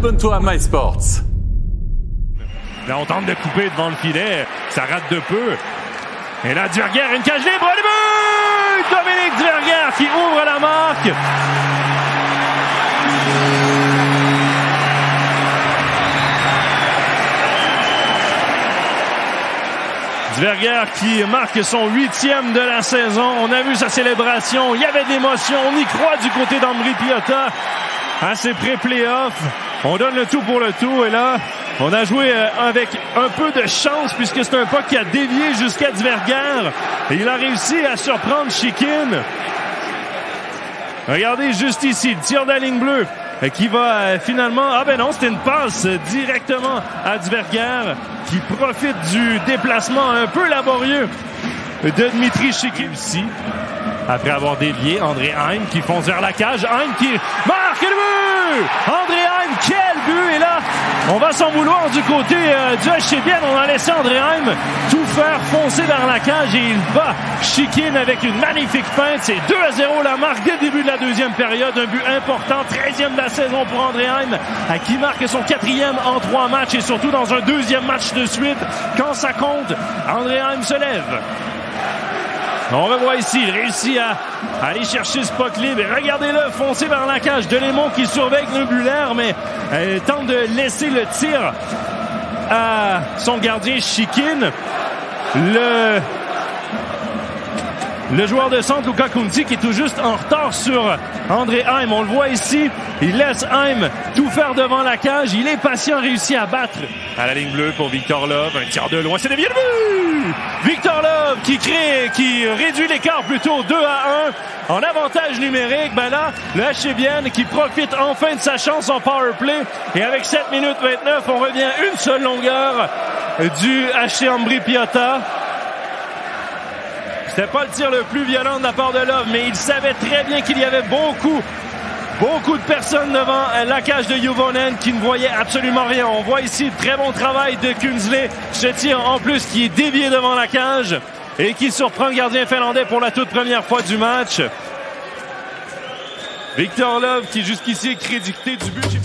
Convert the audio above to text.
abonne-toi à MySports. Là, on tente de couper devant le filet. Ça rate de peu. Et là, Duverger, une cage libre. Le but! Dominique Duverger qui ouvre la marque. Duverger qui marque son 8e de la saison. On a vu sa célébration. Il y avait de l'émotion. On y croit du côté d'Ambry Piotta à ses pré-playoffs. On donne le tout pour le tout. Et là, on a joué avec un peu de chance puisque c'est un puck qui a dévié jusqu'à Duverger. Et il a réussi à surprendre Chychrine. Regardez juste ici, le tir de la ligne bleue qui va finalement... Ah ben non, c'était une passe directement à Duverger qui profite du déplacement un peu laborieux de Dmitri Chychrine. Ici, après avoir dévié, André Heim qui fonce vers la cage. Heim qui marque le but! André Heim, quel but! Et là, on va s'en vouloir du côté du HCBN. On a laissé André Heim tout faire, foncer vers la cage et il bat Chychrine avec une magnifique feinte. C'est 2-0 la marque dès le début de la deuxième période. Un but important, 13e de la saison pour André Heim qui marque son 4e en 3 matchs et surtout dans un 2e match de suite. Quand ça compte, André Heim se lève. On revoit ici, il réussit à aller chercher ce puck libre. Regardez-le, foncer vers la cage. Delémont qui surveille Neubulaire, mais tente de laisser le tir à son gardien Chychrine. Le joueur de centre, Luka Kunti, qui est tout juste en retard sur André Heim. On le voit ici. Il laisse Heim tout faire devant la cage. Il est patient, réussit à battre à la ligne bleue pour Victor Love. Un tir de loin, c'est dévié le but! Victor Love qui réduit l'écart plutôt 2-1 en avantage numérique. Ben là, le HCBN qui profite enfin de sa chance en power play. Et avec 7 minutes 29, on revient une seule longueur du HC Ambry Piotta. C'était pas le tir le plus violent de la part de Love, mais il savait très bien qu'il y avait beaucoup de personnes devant la cage de Juvonen qui ne voyaient absolument rien. On voit ici le très bon travail de Kunzle. Ce tir en plus qui est dévié devant la cage et qui surprend le gardien finlandais pour la toute première fois du match. Victor Love qui jusqu'ici est crédité du but.